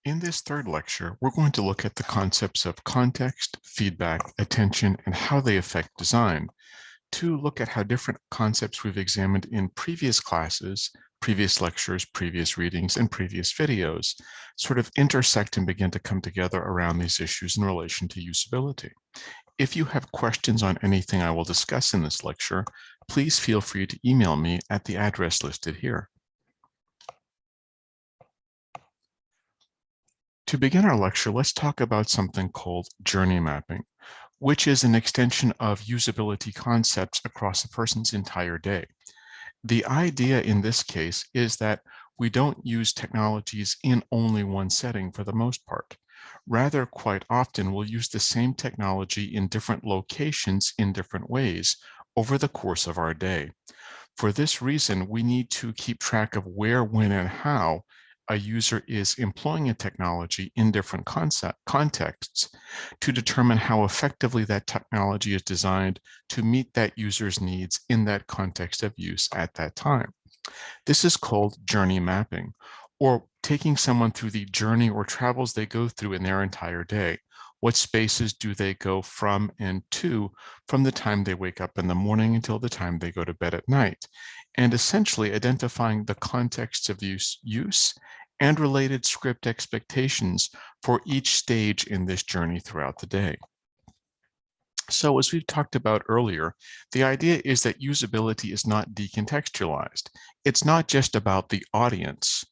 In this third lecture, we're going to look at the concepts of context, feedback, attention, and how they affect design, to look at how different concepts we've examined in previous classes, previous lectures, previous readings, and previous videos sort of intersect and begin to come together around these issues in relation to usability. If you have questions on anything I will discuss in this lecture, please feel free to email me at the address listed here. To begin our lecture, let's talk about something called journey mapping, which is an extension of usability concepts across a person's entire day. The idea in this case is that we don't use technologies in only one setting for the most part. Rather, quite often, we'll use the same technology in different locations in different ways over the course of our day. For this reason, we need to keep track of where, when, and how a user is employing a technology in different contexts to determine how effectively that technology is designed to meet that user's needs in that context of use at that time. This is called journey mapping, or taking someone through the journey or travels they go through in their entire day. What spaces do they go from and to from the time they wake up in the morning until the time they go to bed at night? And essentially identifying the context of use and related script expectations for each stage in this journey throughout the day. So as we've talked about earlier, the idea is that usability is not decontextualized. It's not just about the audience,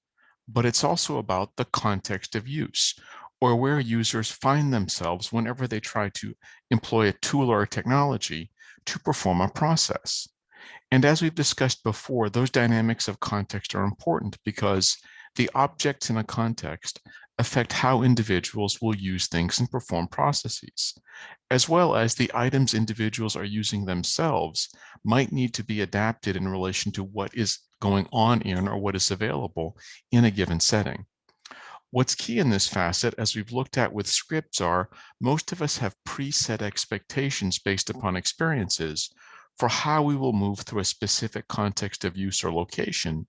but it's also about the context of use, or where users find themselves whenever they try to employ a tool or a technology to perform a process. And as we've discussed before, those dynamics of context are important because the objects in a context affect how individuals will use things and perform processes, as well as the items individuals are using themselves might need to be adapted in relation to what is going on in or what is available in a given setting. What's key in this facet, as we've looked at with scripts, are most of us have preset expectations based upon experiences for how we will move through a specific context of use or location,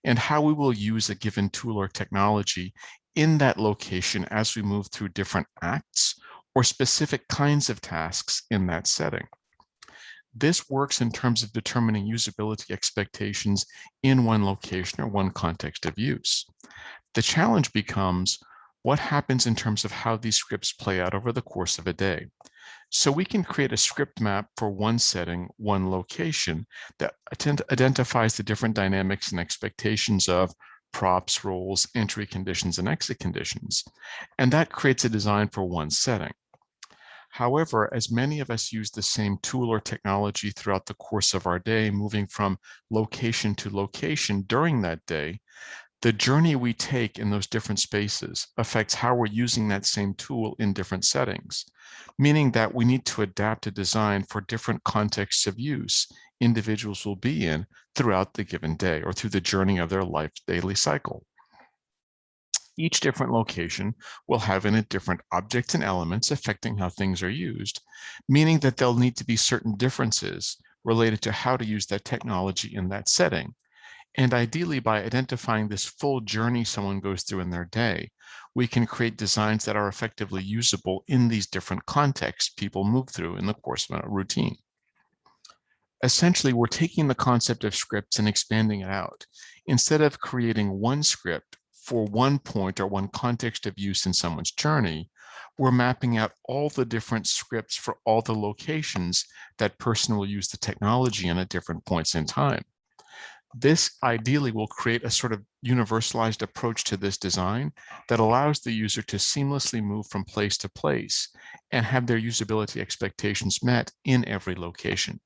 and how we will use a given tool or technology in that location as we move through different acts or specific kinds of tasks in that setting. This works in terms of determining usability expectations in one location or one context of use. The challenge becomes what happens in terms of how these scripts play out over the course of a day. So we can create a script map for one setting, one location that identifies the different dynamics and expectations of props, roles, entry conditions, and exit conditions. And that creates a design for one setting. However, as many of us use the same tool or technology throughout the course of our day, moving from location to location during that day, the journey we take in those different spaces affects how we're using that same tool in different settings, meaning that we need to adapt a design for different contexts of use individuals will be in throughout the given day or through the journey of their life daily cycle. Each different location will have in it different objects and elements affecting how things are used, meaning that there'll need to be certain differences related to how to use that technology in that setting. And ideally, by identifying this full journey someone goes through in their day, we can create designs that are effectively usable in these different contexts people move through in the course of a routine. Essentially, we're taking the concept of scripts and expanding it out. Instead of creating one script for one point or one context of use in someone's journey, we're mapping out all the different scripts for all the locations that person will use the technology in at different points in time. This ideally will create a sort of universalized approach to this design that allows the user to seamlessly move from place to place and have their usability expectations met in every location.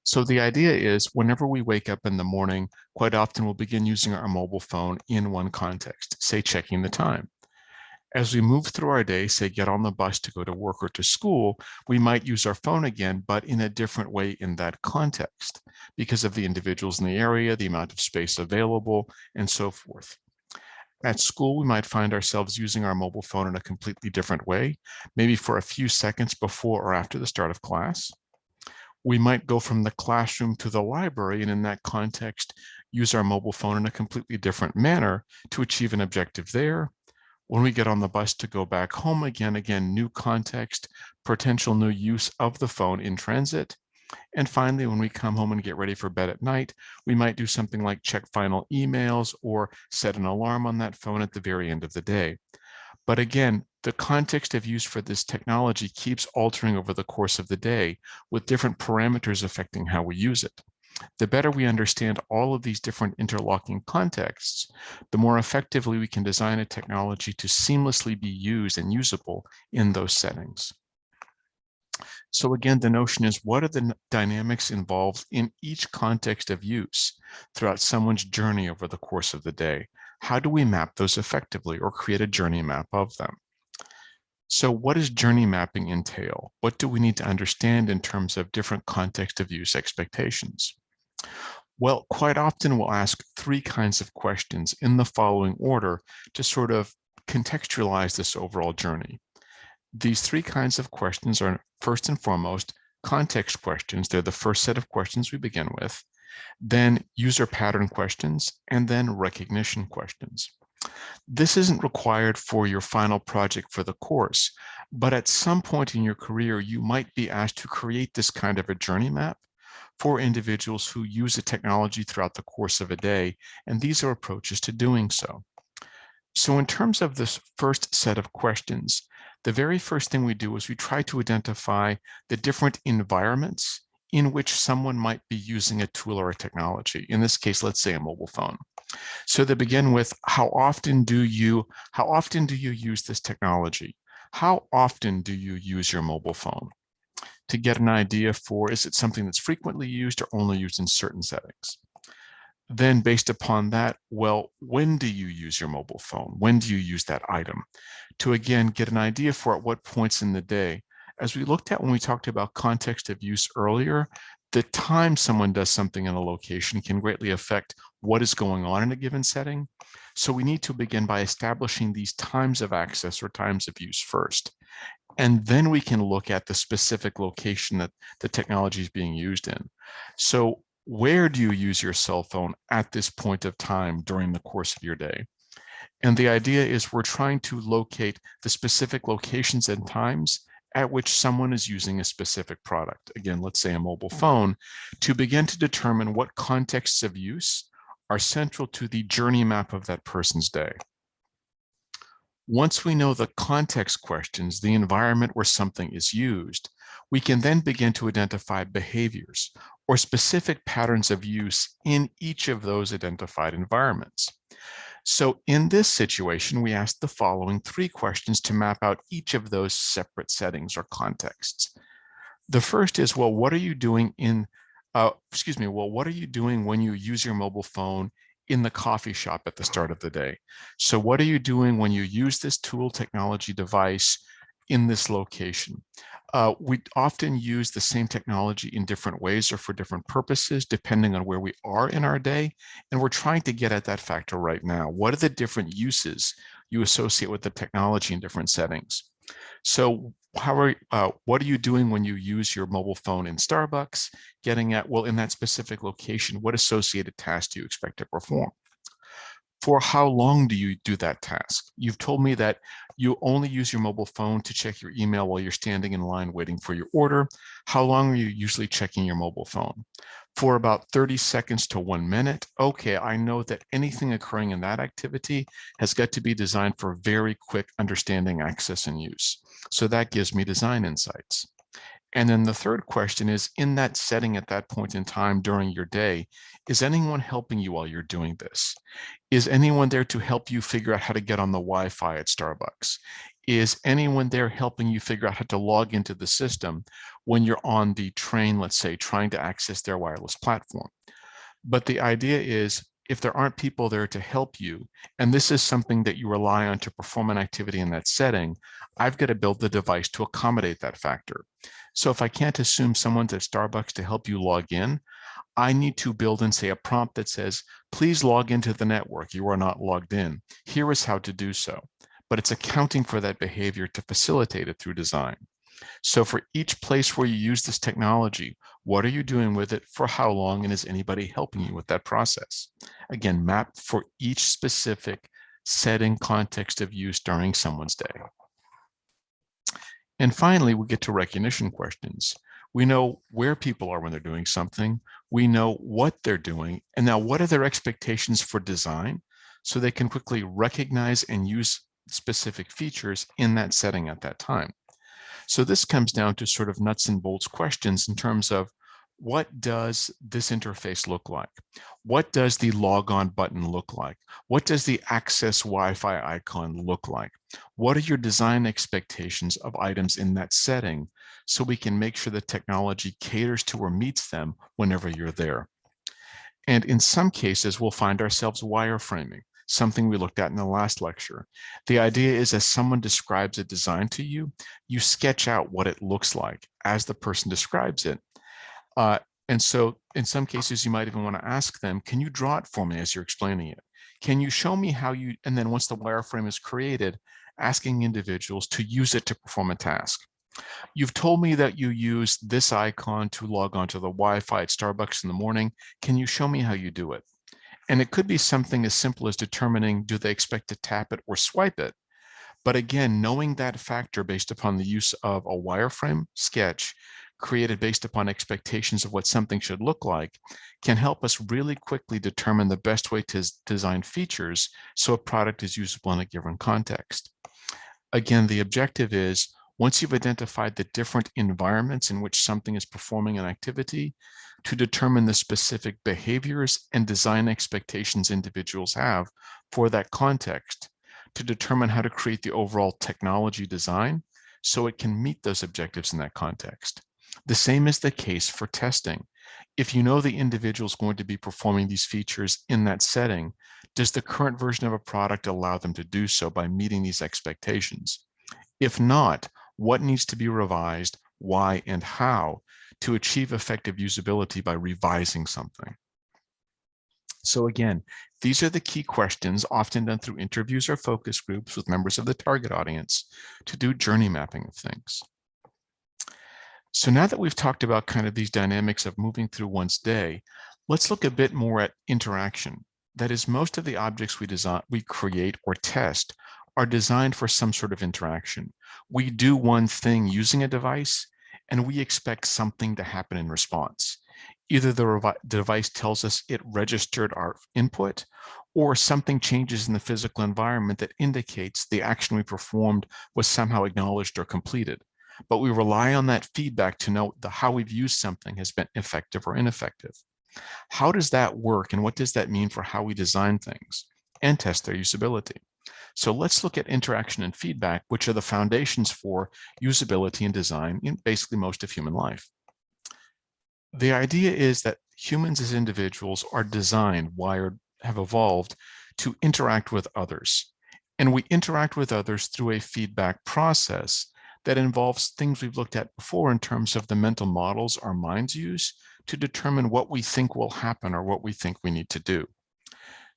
So the idea is whenever we wake up in the morning, quite often we'll begin using our mobile phone in one context, say checking the time. As we move through our day, say get on the bus to go to work or to school, we might use our phone again, but in a different way in that context because of the individuals in the area, the amount of space available, and so forth. At school, we might find ourselves using our mobile phone in a completely different way, maybe for a few seconds before or after the start of class. We might go from the classroom to the library, and in that context, use our mobile phone in a completely different manner to achieve an objective there. When we get on the bus to go back home again, new context, potential new use of the phone in transit. And finally, when we come home and get ready for bed at night, we might do something like check final emails or set an alarm on that phone at the very end of the day. But again, the context of use for this technology keeps altering over the course of the day with different parameters affecting how we use it. The better we understand all of these different interlocking contexts, the more effectively we can design a technology to seamlessly be used and usable in those settings. So again, the notion is, what are the dynamics involved in each context of use throughout someone's journey over the course of the day? How do we map those effectively or create a journey map of them? So what does journey mapping entail? What do we need to understand in terms of different context of use expectations? Well, quite often we'll ask three kinds of questions in the following order to sort of contextualize this overall journey. These three kinds of questions are, first and foremost, context questions. They're the first set of questions we begin with, then user pattern questions, and then recognition questions. This isn't required for your final project for the course, but at some point in your career, you might be asked to create this kind of a journey map for individuals who use a technology throughout the course of a day, and these are approaches to doing so. So in terms of this first set of questions, the very first thing we do is we try to identify the different environments in which someone might be using a tool or a technology. In this case, let's say a mobile phone. So they begin with, how often do you use this technology? How often do you use your mobile phone? To get an idea for, is it something that's frequently used or only used in certain settings? Then based upon that, well, when do you use your mobile phone? When do you use that item? To again, get an idea for at what points in the day. As we looked at when we talked about context of use earlier, the time someone does something in a location can greatly affect what is going on in a given setting. So we need to begin by establishing these times of access or times of use first. And then we can look at the specific location that the technology is being used in. So where do you use your cell phone at this point of time during the course of your day? And the idea is we're trying to locate the specific locations and times at which someone is using a specific product. Again, let's say a mobile phone, to begin to determine what contexts of use are central to the journey map of that person's day. Once we know the context questions, the environment where something is used, we can then begin to identify behaviors or specific patterns of use in each of those identified environments. So in this situation, we asked the following three questions to map out each of those separate settings or contexts. The first is, well, what are you doing what are you doing when you use your mobile phone in the coffee shop at the start of the day? So what are you doing when you use this tool, technology, device in this location? We often use the same technology in different ways or for different purposes, depending on where we are in our day. And we're trying to get at that factor right now. What are the different uses you associate with the technology in different settings? So what are you doing when you use your mobile phone in Starbucks? Getting at, well, in that specific location, what associated tasks do you expect to perform? For how long do you do that task? You've told me that you only use your mobile phone to check your email while you're standing in line waiting for your order. How long are you usually checking your mobile phone? For about 30 seconds to 1 minute. Okay, I know that anything occurring in that activity has got to be designed for very quick understanding, access, and use. So that gives me design insights. And then the third question is, in that setting at that point in time during your day, is anyone helping you while you're doing this? Is anyone there to help you figure out how to get on the Wi-Fi at Starbucks? Is anyone there helping you figure out how to log into the system when you're on the train, let's say, trying to access their wireless platform? But the idea is, if there aren't people there to help you, and this is something that you rely on to perform an activity in that setting, I've got to build the device to accommodate that factor. So if I can't assume someone's at Starbucks to help you log in, I need to build in, say, a prompt that says, please log into the network. You are not logged in. Here is how to do so. But it's accounting for that behavior to facilitate it through design. So for each place where you use this technology, what are you doing with it, for how long, and is anybody helping you with that process? Again, map for each specific setting, context of use during someone's day. And finally, we get to recognition questions. We know where people are when they're doing something. We know what they're doing. And now, what are their expectations for design so they can quickly recognize and use specific features in that setting at that time? So this comes down to sort of nuts and bolts questions in terms of what does this interface look like? What does the log on button look like? What does the access Wi-Fi icon look like? What are your design expectations of items in that setting so we can make sure the technology caters to or meets them whenever you're there? And in some cases, we'll find ourselves wireframing, something we looked at in the last lecture. The idea is as someone describes a design to you, you sketch out what it looks like as the person describes it. Uh, and so in some cases, you might even want to ask them, can you draw it for me as you're explaining it? Can you show me how you, and then once the wireframe is created, asking individuals to use it to perform a task. You've told me that you use this icon to log onto the Wi-Fi at Starbucks in the morning. Can you show me how you do it? And it could be something as simple as determining, do they expect to tap it or swipe it? But again, knowing that factor based upon the use of a wireframe sketch created based upon expectations of what something should look like can help us really quickly determine the best way to design features so a product is usable in a given context. Again, the objective is once you've identified the different environments in which something is performing an activity, to determine the specific behaviors and design expectations individuals have for that context, to determine how to create the overall technology design so it can meet those objectives in that context. The same is the case for testing. If you know the individual is going to be performing these features in that setting, does the current version of a product allow them to do so by meeting these expectations? If not, what needs to be revised, why, and how to achieve effective usability by revising something? So again, these are the key questions often done through interviews or focus groups with members of the target audience to do journey mapping of things. So now that we've talked about kind of these dynamics of moving through one's day, let's look a bit more at interaction. That is, most of the objects we create or test are designed for some sort of interaction. We do one thing using a device, and we expect something to happen in response. Either the device tells us it registered our input, or something changes in the physical environment that indicates the action we performed was somehow acknowledged or completed. But we rely on that feedback to know how we've used something has been effective or ineffective. How does that work, and what does that mean for how we design things and test their usability? So let's look at interaction and feedback, which are the foundations for usability and design in basically most of human life. The idea is that humans as individuals are designed, wired, have evolved to interact with others. And we interact with others through a feedback process that involves things we've looked at before in terms of the mental models our minds use to determine what we think will happen or what we think we need to do.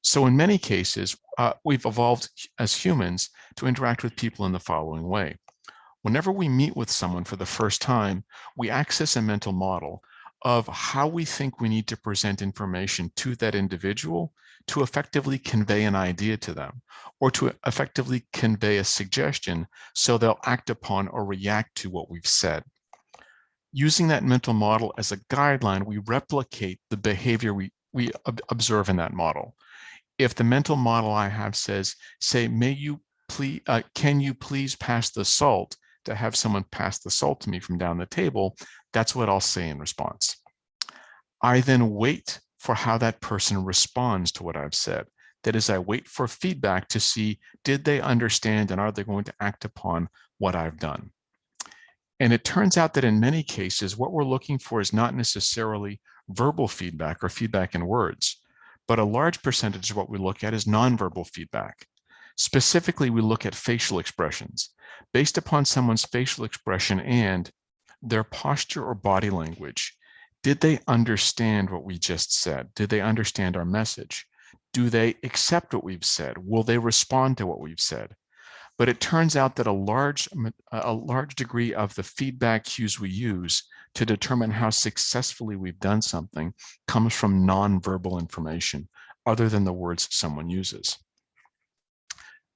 So in many cases, we've evolved as humans to interact with people in the following way. Whenever we meet with someone for the first time, we access a mental model of how we think we need to present information to that individual to effectively convey an idea to them, or to effectively convey a suggestion so they'll act upon or react to what we've said. Using that mental model as a guideline, we replicate the behavior we observe in that model. If the mental model I have says, say, can you please pass the salt, to have someone pass the salt to me from down the table, that's what I'll say in response. I then wait for how that person responds to what I've said. That is, I wait for feedback to see, did they understand and are they going to act upon what I've done? And it turns out that in many cases, what we're looking for is not necessarily verbal feedback or feedback in words, but a large percentage of what we look at is nonverbal feedback. Specifically, we look at facial expressions. Based upon someone's facial expression and their posture or body language, did they understand what we just said? Did they understand our message? Do they accept what we've said? Will they respond to what we've said? But it turns out that a large degree of the feedback cues we use to determine how successfully we've done something comes from nonverbal information other than the words someone uses.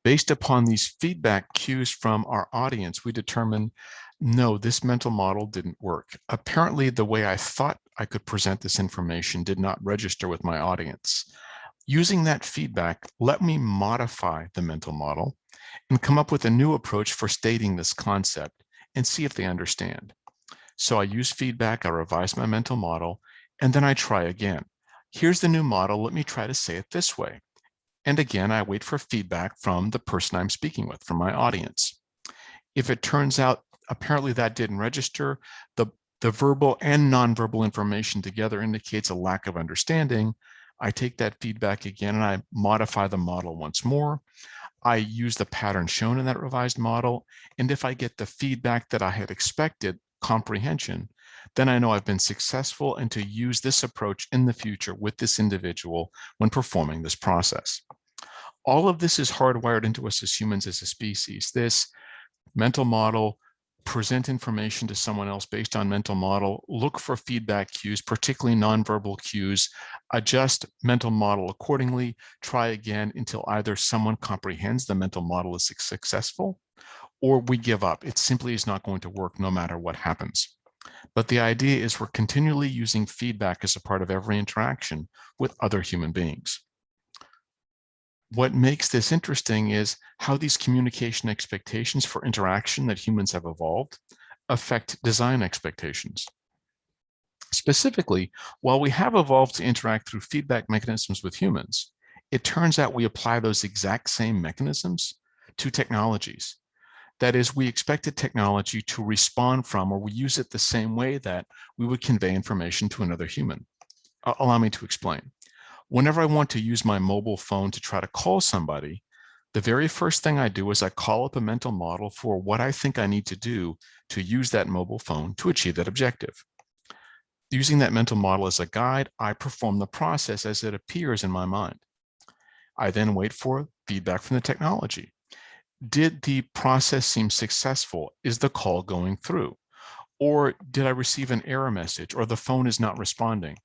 Based upon these feedback cues from our audience, we determine, no, this mental model didn't work. Apparently, the way I thought I could present this information did not register with my audience. Using that feedback, let me modify the mental model and come up with a new approach for stating this concept and see if they understand. So I use feedback, I revise my mental model, and then I try again. Here's the new model, let me try to say it this way. And again, I wait for feedback from the person I'm speaking with, from my audience. If it turns out apparently that didn't register, the verbal and nonverbal information together indicates a lack of understanding. I take that feedback again and I modify the model once more. I use the pattern shown in that revised model. And if I get the feedback that I had expected, comprehension, then I know I've been successful and to use this approach in the future with this individual when performing this process. All of this is hardwired into us as humans as a species. This mental model, present information to someone else based on mental model, look for feedback cues, particularly nonverbal cues, adjust mental model accordingly, try again until either someone comprehends the mental model is successful or we give up. It simply is not going to work no matter what happens. But the idea is we're continually using feedback as a part of every interaction with other human beings. What makes this interesting is how these communication expectations for interaction that humans have evolved affect design expectations. Specifically, while we have evolved to interact through feedback mechanisms with humans, it turns out we apply those exact same mechanisms to technologies. That is, we expect a technology to respond from, or we use it the same way that we would convey information to another human. Allow me to explain. Whenever I want to use my mobile phone to try to call somebody, the very first thing I do is I call up a mental model for what I think I need to do to use that mobile phone to achieve that objective. Using that mental model as a guide, I perform the process as it appears in my mind. I then wait for feedback from the technology. Did the process seem successful? Is the call going through? Or did I receive an error message or the phone is not responding?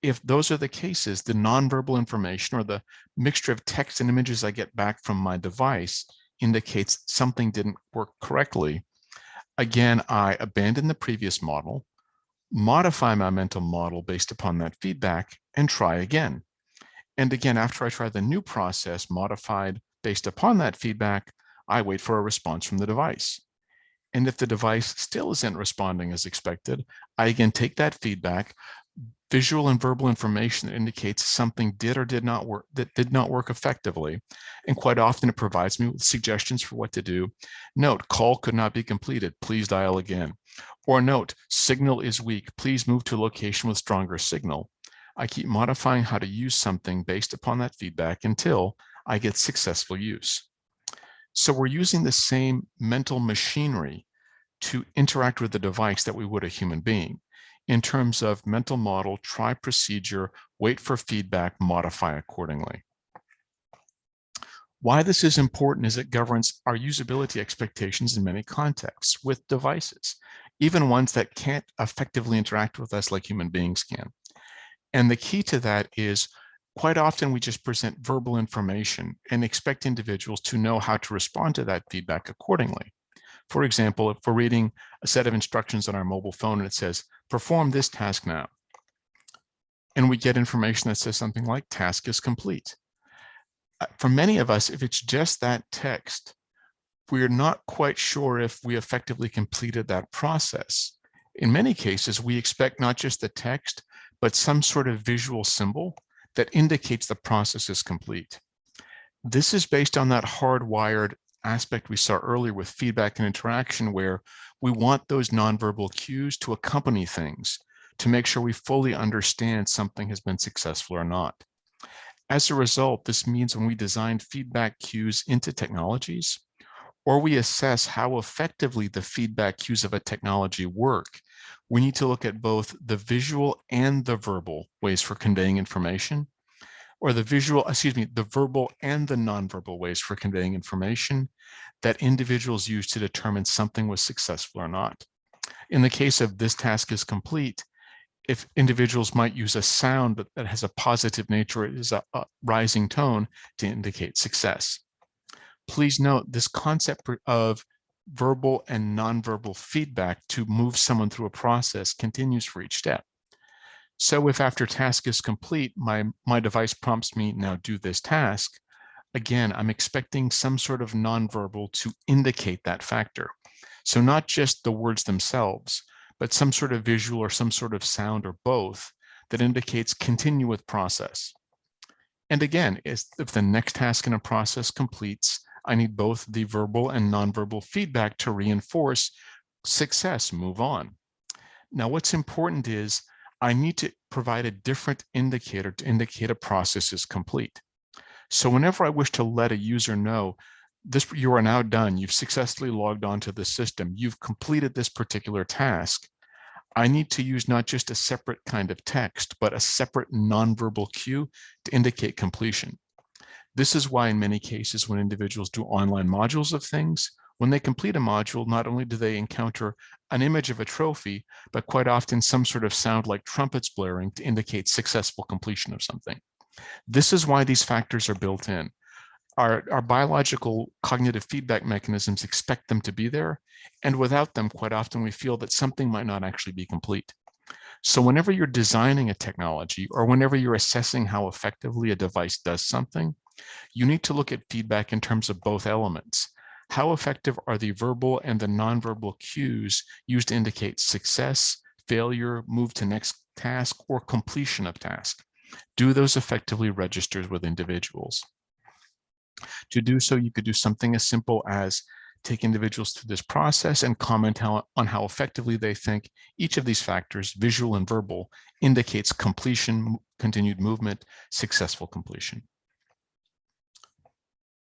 If those are the cases, the nonverbal information or the mixture of text and images I get back from my device indicates something didn't work correctly. Again, I abandon the previous model, modify my mental model based upon that feedback, and try again. And again, after I try the new process modified based upon that feedback, I wait for a response from the device. And if the device still isn't responding as expected, I again take that feedback, visual and verbal information that indicates something did or did not work, that did not work effectively. And quite often it provides me with suggestions for what to do. Note, call could not be completed. Please dial again. Or note, signal is weak. Please move to a location with stronger signal. I keep modifying how to use something based upon that feedback until I get successful use. So we're using the same mental machinery to interact with the device that we would a human being in terms of mental model, try procedure, wait for feedback, modify accordingly. Why this is important is it governs our usability expectations in many contexts with devices, even ones that can't effectively interact with us like human beings can. And the key to that is quite often we just present verbal information and expect individuals to know how to respond to that feedback accordingly. For example, if we're reading a set of instructions on our mobile phone and it says, perform this task now, and we get information that says something like task is complete. For many of us, if it's just that text, we're not quite sure if we effectively completed that process. In many cases, we expect not just the text, but some sort of visual symbol that indicates the process is complete. This is based on that hardwired aspect we saw earlier with feedback and interaction, where we want those nonverbal cues to accompany things to make sure we fully understand something has been successful or not. As a result, this means when we design feedback cues into technologies, or we assess how effectively the feedback cues of a technology work, we need to look at both the visual and the verbal ways for conveying information, or the verbal and the nonverbal ways for conveying information that individuals use to determine something was successful or not. In the case of this task is complete, if individuals might use a sound that has a positive nature, it is a rising tone to indicate success. Please note this concept of verbal and nonverbal feedback to move someone through a process continues for each step. So if after task is complete, my device prompts me, now do this task, again, I'm expecting some sort of nonverbal to indicate that factor. So not just the words themselves, but some sort of visual or some sort of sound or both that indicates continue with process. And again, if the next task in a process completes, I need both the verbal and nonverbal feedback to reinforce success, move on. Now, what's important is I need to provide a different indicator to indicate a process is complete. So whenever I wish to let a user know this, you are now done, you've successfully logged onto the system, you've completed this particular task, I need to use not just a separate kind of text, but a separate nonverbal cue to indicate completion. This is why in many cases when individuals do online modules of things, when they complete a module, not only do they encounter an image of a trophy, but quite often some sort of sound like trumpets blaring to indicate successful completion of something. This is why these factors are built in. Our biological cognitive feedback mechanisms expect them to be there, and without them, quite often we feel that something might not actually be complete. So whenever you're designing a technology or whenever you're assessing how effectively a device does something, you need to look at feedback in terms of both elements. How effective are the verbal and the nonverbal cues used to indicate success, failure, move to next task, or completion of task? Do those effectively register with individuals? To do so, you could do something as simple as take individuals through this process and comment on how effectively they think each of these factors, visual and verbal, indicates completion, continued movement, successful completion.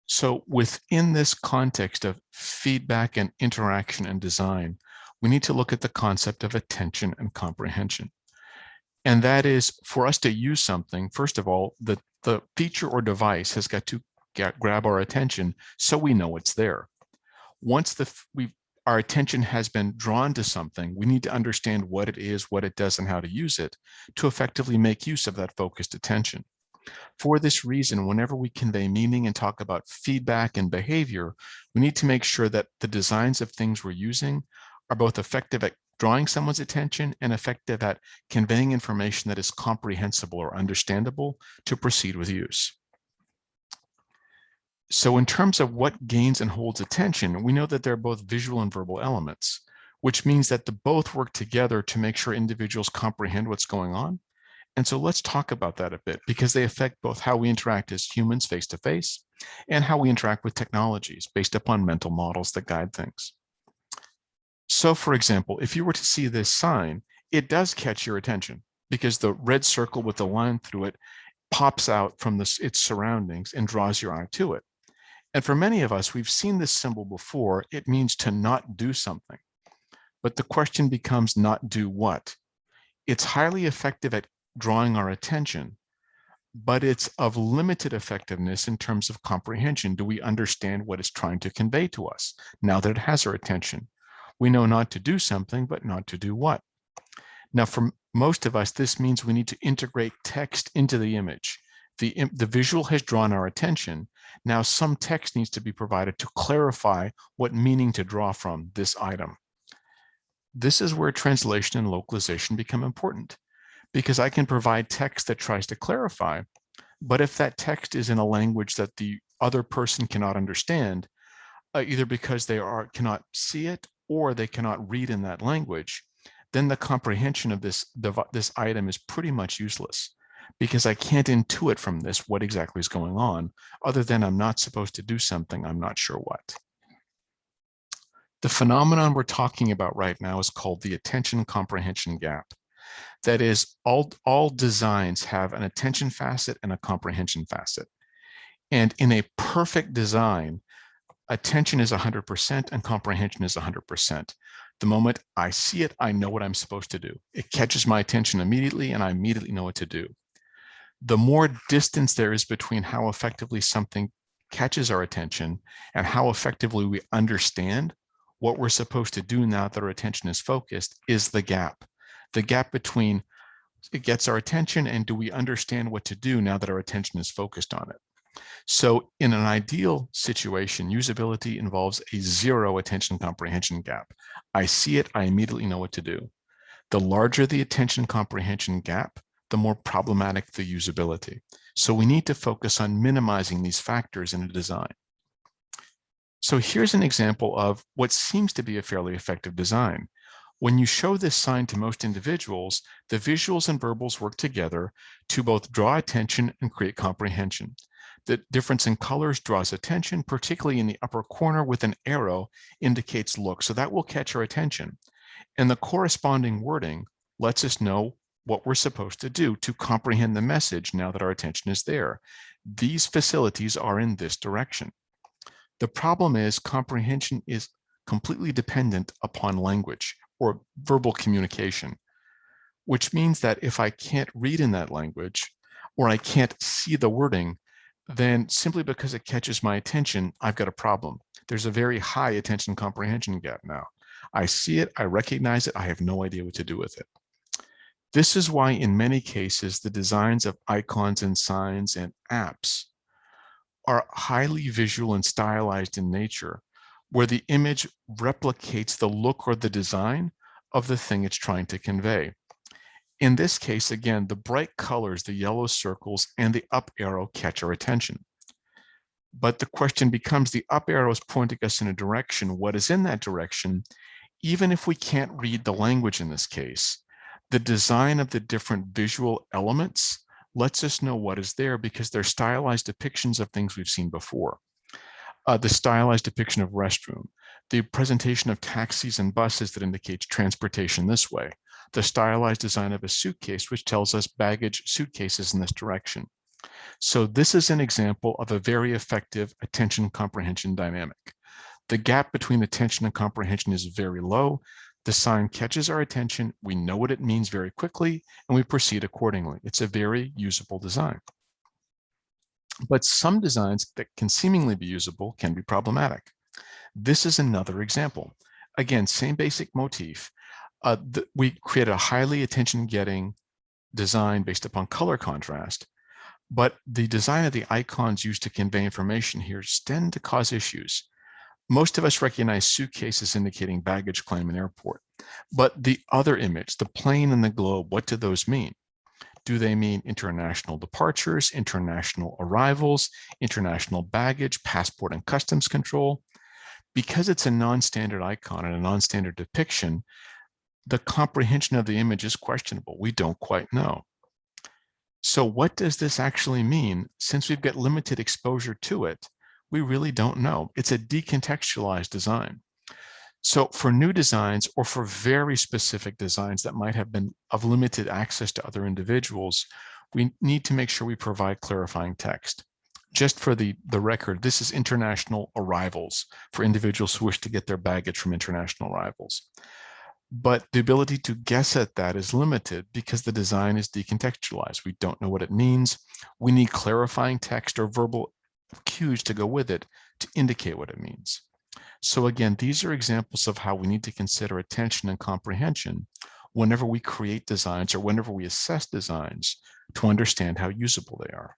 So within this context of feedback and interaction and design, we need to look at the concept of attention and comprehension. And that is, for us to use something, first of all, the feature or device has got to grab our attention so we know it's there. Once our attention has been drawn to something, we need to understand what it is, what it does, and how to use it to effectively make use of that focused attention. For this reason, whenever we convey meaning and talk about feedback and behavior, we need to make sure that the designs of things we're using are both effective at drawing someone's attention and effective at conveying information that is comprehensible or understandable to proceed with use. So in terms of what gains and holds attention, we know that they're both visual and verbal elements, which means that the both work together to make sure individuals comprehend what's going on. And so let's talk about that a bit because they affect both how we interact as humans face to face and how we interact with technologies based upon mental models that guide things. So for example, if you were to see this sign, it does catch your attention because the red circle with the line through it pops out from its surroundings and draws your eye to it. And for many of us, we've seen this symbol before. It means to not do something. But the question becomes not do what? It's highly effective at drawing our attention, but it's of limited effectiveness in terms of comprehension. Do we understand what it's trying to convey to us now that it has our attention? We know not to do something, but not to do what? Now, for most of us, this means we need to integrate text into the image. The visual has drawn our attention. Now some text needs to be provided to clarify what meaning to draw from this item. This is where translation and localization become important because I can provide text that tries to clarify, but if that text is in a language that the other person cannot understand, either because they cannot see it or they cannot read in that language, then the comprehension of this item is pretty much useless because I can't intuit from this what exactly is going on, other than I'm not supposed to do something, I'm not sure what. The phenomenon we're talking about right now is called the attention comprehension gap. That is, all designs have an attention facet and a comprehension facet. And in a perfect design, attention is 100% and comprehension is 100%. The moment I see it, I know what I'm supposed to do. It catches my attention immediately and I immediately know what to do. The more distance there is between how effectively something catches our attention and how effectively we understand what we're supposed to do now that our attention is focused is the gap. The gap between it gets our attention and do we understand what to do now that our attention is focused on it. So in an ideal situation, usability involves a zero attention comprehension gap. I see it, I immediately know what to do. The larger the attention comprehension gap, the more problematic the usability. So we need to focus on minimizing these factors in a design. So here's an example of what seems to be a fairly effective design. When you show this sign to most individuals, the visuals and verbals work together to both draw attention and create comprehension. The difference in colors draws attention, particularly in the upper corner with an arrow indicates look, so that will catch our attention. And the corresponding wording lets us know what we're supposed to do to comprehend the message now that our attention is there. These facilities are in this direction. The problem is comprehension is completely dependent upon language or verbal communication, which means that if I can't read in that language or I can't see the wording, then simply because it catches my attention, I've got a problem. There's a very high attention comprehension gap now. I see it, I recognize it, I have no idea what to do with it. This is why in many cases, the designs of icons and signs and apps are highly visual and stylized in nature, where the image replicates the look or the design of the thing it's trying to convey. In this case, again, the bright colors, the yellow circles, and the up arrow catch our attention. But the question becomes, the up arrow is pointing us in a direction. What is in that direction? Even if we can't read the language in this case, the design of the different visual elements lets us know what is there because they're stylized depictions of things we've seen before. The stylized depiction of restroom, the presentation of taxis and buses that indicates transportation this way, the stylized design of a suitcase, which tells us baggage suitcases in this direction. So this is an example of a very effective attention comprehension dynamic. The gap between attention and comprehension is very low. The sign catches our attention, we know what it means very quickly, and we proceed accordingly. It's a very usable design. But some designs that can seemingly be usable can be problematic. This is another example. Again, same basic motif. We create a highly attention-getting design based upon color contrast, but the design of the icons used to convey information here tend to cause issues. Most of us recognize suitcases indicating baggage claim in airport, but the other image, the plane and the globe, what do those mean? Do they mean international departures, international arrivals, international baggage, passport and customs control? Because it's a non-standard icon and a non-standard depiction, the comprehension of the image is questionable. We don't quite know. So what does this actually mean? Since we've got limited exposure to it, we really don't know. It's a decontextualized design. So for new designs or for very specific designs that might have been of limited access to other individuals, we need to make sure we provide clarifying text. Just for the record, this is international arrivals for individuals who wish to get their baggage from international arrivals. But the ability to guess at that is limited because the design is decontextualized. We don't know what it means. We need clarifying text or verbal cues to go with it to indicate what it means. So again, these are examples of how we need to consider attention and comprehension whenever we create designs or whenever we assess designs to understand how usable they are.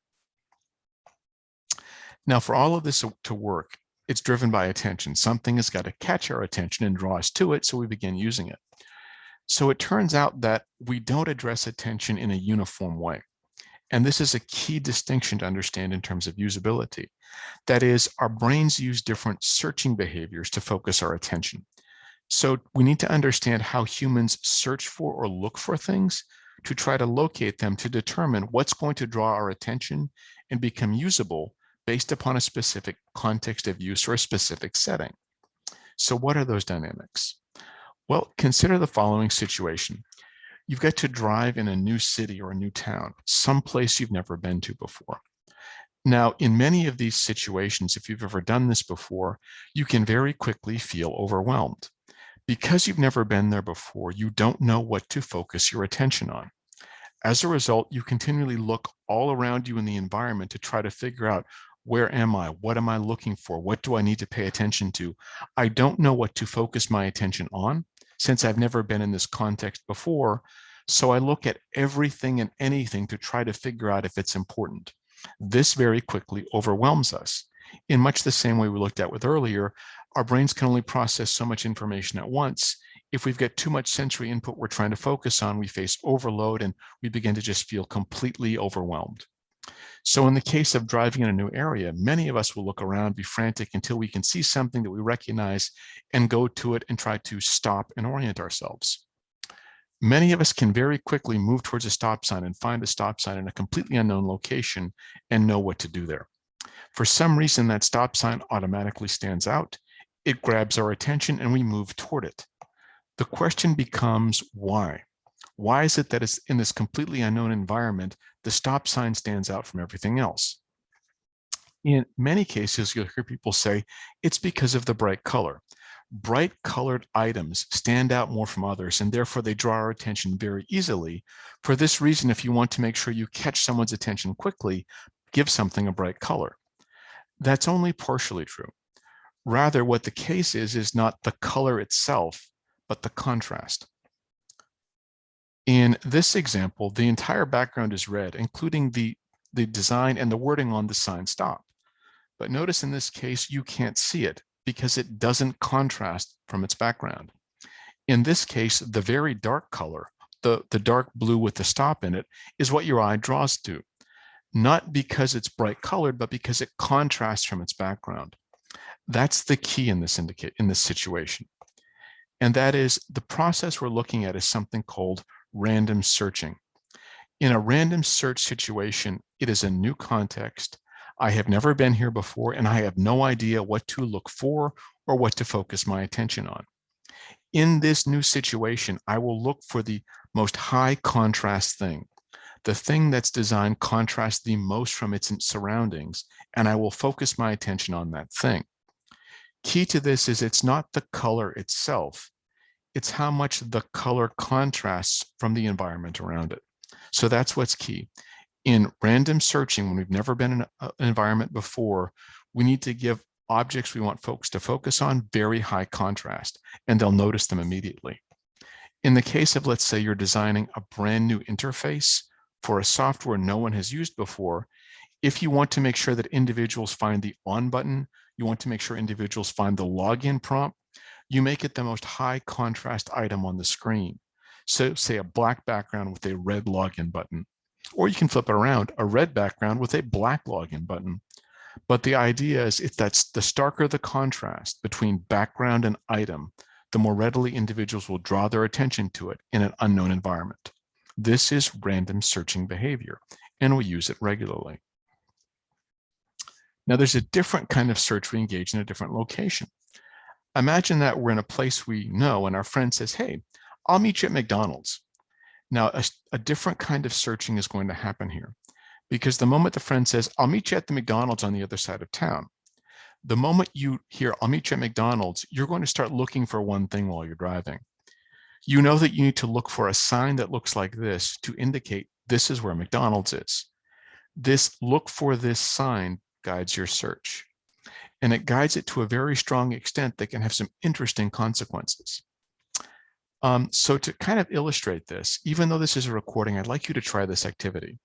Now, for all of this to work, it's driven by attention. Something has got to catch our attention and draw us to it, so we begin using it. So it turns out that we don't address attention in a uniform way. And this is a key distinction to understand in terms of usability. That is, our brains use different searching behaviors to focus our attention. So we need to understand how humans search for or look for things to try to locate them to determine what's going to draw our attention and become usable based upon a specific context of use or a specific setting. So what are those dynamics? Well, consider the following situation. You've got to drive in a new city or a new town, someplace you've never been to before. Now, in many of these situations, if you've ever done this before, you can very quickly feel overwhelmed. Because you've never been there before, you don't know what to focus your attention on. As a result, you continually look all around you in the environment to try to figure out, where am I? What am I looking for? What do I need to pay attention to? I don't know what to focus my attention on since I've never been in this context before. So I look at everything and anything to try to figure out if it's important. This very quickly overwhelms us. In much the same way we looked at with earlier, our brains can only process so much information at once. If we've got too much sensory input we're trying to focus on, we face overload and we begin to just feel completely overwhelmed. So in the case of driving in a new area, many of us will look around, be frantic until we can see something that we recognize and go to it and try to stop and orient ourselves. Many of us can very quickly move towards a stop sign and find a stop sign in a completely unknown location and know what to do there. For some reason, that stop sign automatically stands out. It grabs our attention and we move toward it. The question becomes why? Why is it that it's in this completely unknown environment, the stop sign stands out from everything else? In many cases, you'll hear people say it's because of the bright color. Bright colored items stand out more from others, and therefore they draw our attention very easily. For this reason, if you want to make sure you catch someone's attention quickly, give something a bright color. That's only partially true. Rather, what the case is not the color itself, but the contrast. In this example, the entire background is red, including the design and the wording on the sign stop. But notice in this case, you can't see it because it doesn't contrast from its background. In this case, the very dark color, the dark blue with the stop in it, is what your eye draws to, not because it's bright colored, but because it contrasts from its background. That's the key in this situation. And that is the process we're looking at is something called random searching. In a random search situation, it is a new context. I have never been here before, and I have no idea what to look for or what to focus my attention on. In this new situation, I will look for the most high contrast thing, the thing that's designed contrast the most from its surroundings, and I will focus my attention on that thing. Key to this is it's not the color itself, it's how much the color contrasts from the environment around it. So that's what's key. In random searching, when we've never been in an environment before, we need to give objects we want folks to focus on very high contrast, and they'll notice them immediately. In the case of, let's say, you're designing a brand new interface for a software no one has used before, if you want to make sure that individuals find the on button, you want to make sure individuals find the login prompt, you make it the most high contrast item on the screen. So say a black background with a red login button, or you can flip it around, a red background with a black login button. But the idea is that's the starker the contrast between background and item, the more readily individuals will draw their attention to it in an unknown environment. This is random searching behavior, and we use it regularly. Now, there's a different kind of search we engage in a different location. Imagine that we're in a place we know and our friend says, hey, I'll meet you at McDonald's. Now, a different kind of searching is going to happen here because the moment the friend says, I'll meet you at the McDonald's on the other side of town, the moment you hear, I'll meet you at McDonald's, you're going to start looking for one thing while you're driving. You know that you need to look for a sign that looks like this to indicate this is where McDonald's is. This look for this sign guides your search. And it guides it to a very strong extent that can have some interesting consequences. So to kind of illustrate this, even though this is a recording, I'd like you to try this activity.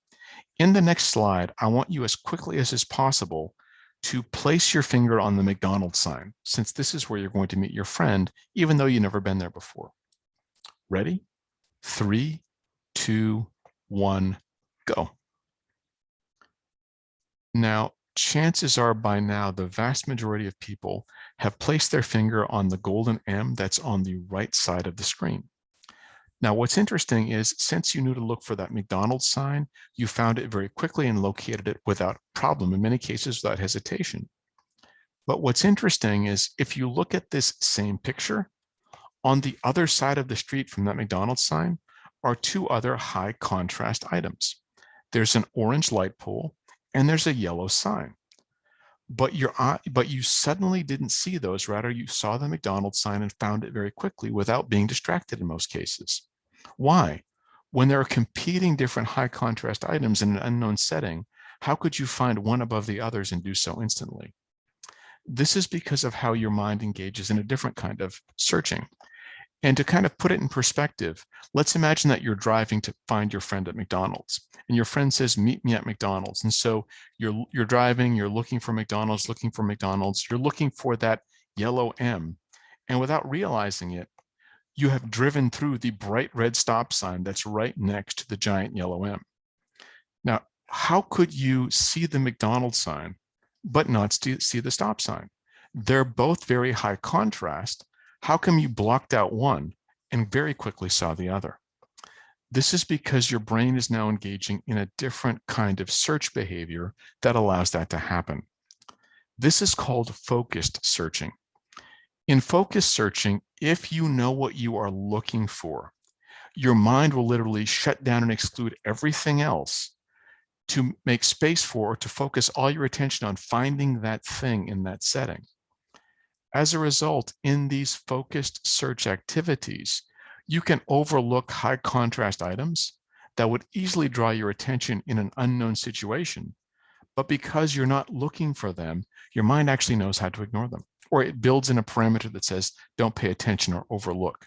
In the next slide, I want you as quickly as is possible to place your finger on the McDonald's sign, since this is where you're going to meet your friend, even though you've never been there before. Ready? 3, 2, 1, go. Now, chances are by now, the vast majority of people have placed their finger on the golden M that's on the right side of the screen. Now, what's interesting is since you knew to look for that McDonald's sign, you found it very quickly and located it without problem, in many cases without hesitation. But what's interesting is if you look at this same picture, on the other side of the street from that McDonald's sign are two other high contrast items. There's an orange light pole and there's a yellow sign. But you suddenly didn't see those. Rather, you saw the McDonald's sign and found it very quickly without being distracted in most cases. Why? When there are competing different high contrast items in an unknown setting, how could you find one above the others and do so instantly? This is because of how your mind engages in a different kind of searching. And to kind of put it in perspective, let's imagine that you're driving to find your friend at McDonald's, and your friend says, "Meet me at McDonald's." And so you're driving, you're looking for McDonald's, you're looking for that yellow M. And without realizing it, you have driven through the bright red stop sign that's right next to the giant yellow M. Now, how could you see the McDonald's sign but not see the stop sign? They're both very high contrast. How come you blocked out one and very quickly saw the other? This is because your brain is now engaging in a different kind of search behavior that allows that to happen. This is called focused searching. In focused searching, if you know what you are looking for, your mind will literally shut down and exclude everything else to make space for or to focus all your attention on finding that thing in that setting. As a result, in these focused search activities, you can overlook high contrast items that would easily draw your attention in an unknown situation. But because you're not looking for them, your mind actually knows how to ignore them, or it builds in a parameter that says, don't pay attention or overlook.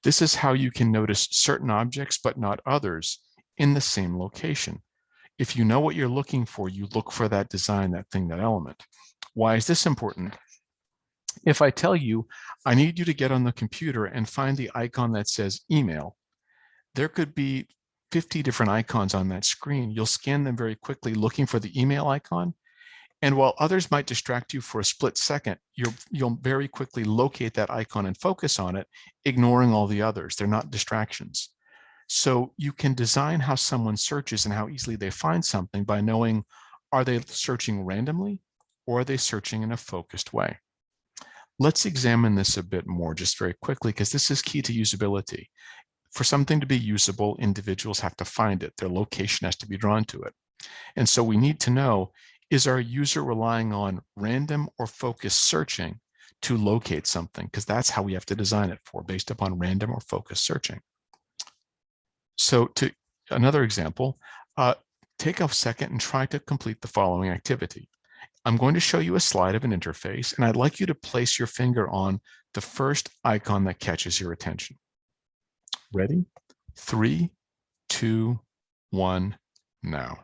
This is how you can notice certain objects, but not others, in the same location. If you know what you're looking for, you look for that design, that thing, that element. Why is this important? If I tell you, I need you to get on the computer and find the icon that says email, there could be 50 different icons on that screen. You'll scan them very quickly looking for the email icon. And while others might distract you for a split second, you'll very quickly locate that icon and focus on it, ignoring all the others. They're not distractions. So you can design how someone searches and how easily they find something by knowing, are they searching randomly or are they searching in a focused way? Let's examine this a bit more just very quickly, because this is key to usability. For something to be usable, individuals have to find it. Their location has to be drawn to it. And so we need to know, is our user relying on random or focused searching to locate something? Because that's how we have to design it for, based upon random or focused searching. So to another example, take a second and try to complete the following activity. I'm going to show you a slide of an interface, and I'd like you to place your finger on the first icon that catches your attention. Ready? 3, 2, 1, now.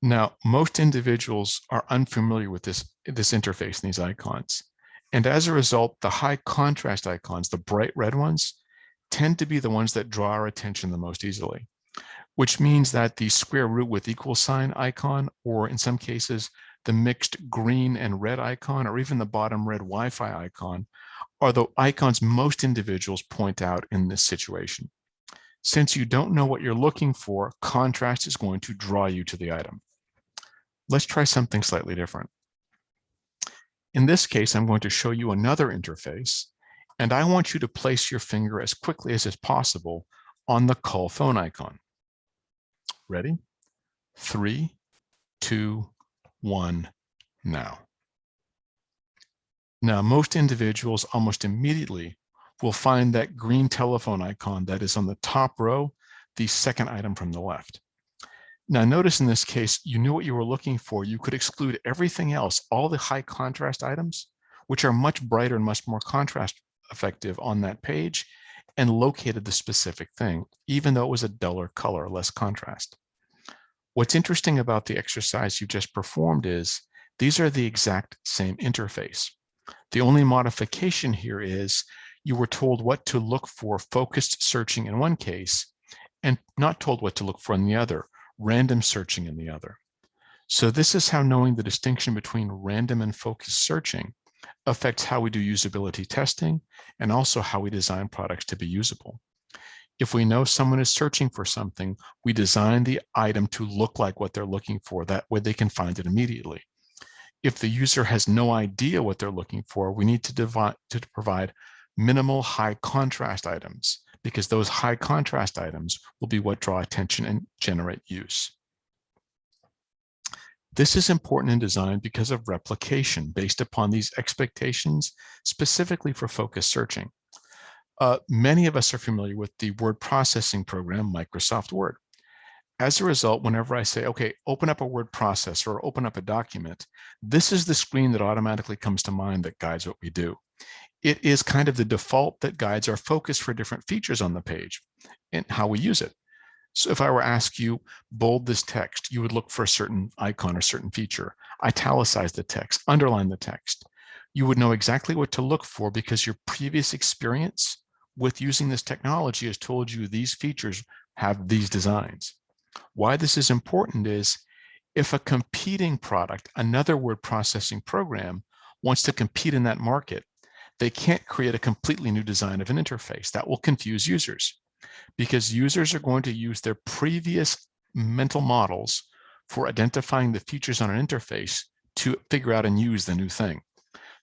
Now, most individuals are unfamiliar with this interface and these icons. And as a result, the high contrast icons, the bright red ones, tend to be the ones that draw our attention the most easily, which means that the square root with equal sign icon, or in some cases, the mixed green and red icon, or even the bottom red Wi-Fi icon, are the icons most individuals point out in this situation. Since you don't know what you're looking for, contrast is going to draw you to the item. Let's try something slightly different. In this case, I'm going to show you another interface, and I want you to place your finger as quickly as is possible on the call phone icon. Ready? 3, 2, 1, now. Now, most individuals almost immediately will find that green telephone icon that is on the top row, the second item from the left. Now, notice in this case, you knew what you were looking for. You could exclude everything else, all the high contrast items, which are much brighter and much more contrast effective on that page, and located the specific thing, even though it was a duller color, less contrast. What's interesting about the exercise you just performed is these are the exact same interface. The only modification here is you were told what to look for, focused searching in one case, and not told what to look for in the other, random searching in the other. So this is how knowing the distinction between random and focused searching affects how we do usability testing and also how we design products to be usable. If we know someone is searching for something, we design the item to look like what they're looking for. That way they can find it immediately. If the user has no idea what they're looking for, we need to provide minimal high contrast items, because those high contrast items will be what draw attention and generate use. This is important in design because of replication based upon these expectations, specifically for focused searching. Many of us are familiar with the word processing program, Microsoft Word. As a result, whenever I say, okay, open up a word processor or open up a document, this is the screen that automatically comes to mind that guides what we do. It is kind of the default that guides our focus for different features on the page and how we use it. So if I were to ask you, bold this text, you would look for a certain icon or certain feature, italicize the text, underline the text. You would know exactly what to look for because your previous experience with using this technology has told you these features have these designs. Why this is important is if a competing product, another word processing program, wants to compete in that market, they can't create a completely new design of an interface. That will confuse users because users are going to use their previous mental models for identifying the features on an interface to figure out and use the new thing.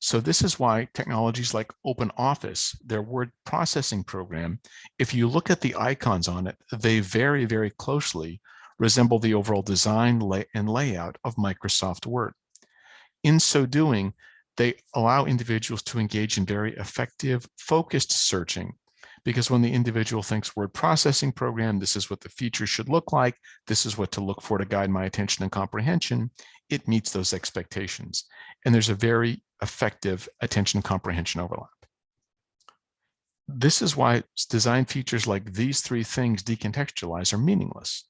So this is why technologies like OpenOffice, their word processing program, if you look at the icons on it, they very, very closely resemble the overall design and layout of Microsoft Word. In so doing, they allow individuals to engage in very effective, focused searching. Because when the individual thinks word processing program, this is what the features should look like, this is what to look for to guide my attention and comprehension, it meets those expectations. And there's a very effective attention comprehension overlap. This is why design features like these three things decontextualize are meaningless.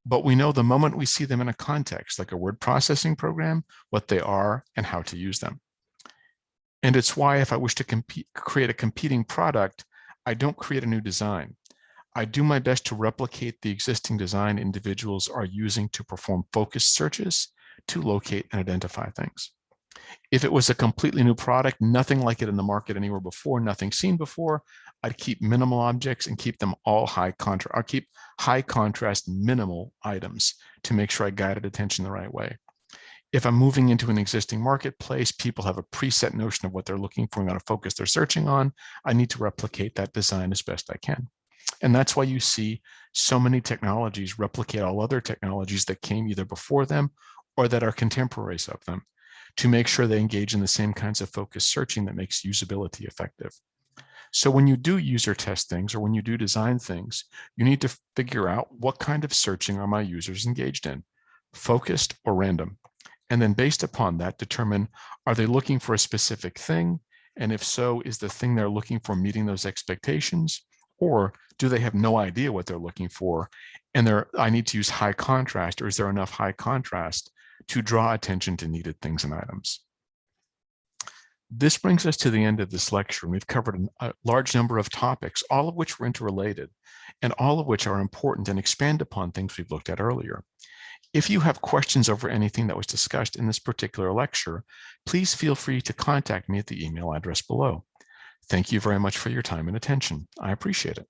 But we know the moment we see them in a context, like a word processing program, what they are and how to use them. And it's why if I wish to create a competing product, I don't create a new design. I do my best to replicate the existing design individuals are using to perform focused searches to locate and identify things. If it was a completely new product, nothing like it in the market anywhere before, nothing seen before, I'd keep minimal objects and keep them all high contrast. I'll keep high contrast minimal items to make sure I guided attention the right way. If I'm moving into an existing marketplace, people have a preset notion of what they're looking for and going to focus their searching on. I need to replicate that design as best I can. And that's why you see so many technologies replicate all other technologies that came either before them or that are contemporaries of them to make sure they engage in the same kinds of focused searching that makes usability effective. So when you do user test things or when you do design things, you need to figure out what kind of searching are my users engaged in, focused or random. And then based upon that, determine, are they looking for a specific thing? And if so, is the thing they're looking for meeting those expectations? Or do they have no idea what they're looking for? And I need to use high contrast, or is there enough high contrast to draw attention to needed things and items? This brings us to the end of this lecture. We've covered a large number of topics, all of which were interrelated, and all of which are important and expand upon things we've looked at earlier. If you have questions over anything that was discussed in this particular lecture, please feel free to contact me at the email address below. Thank you very much for your time and attention. I appreciate it.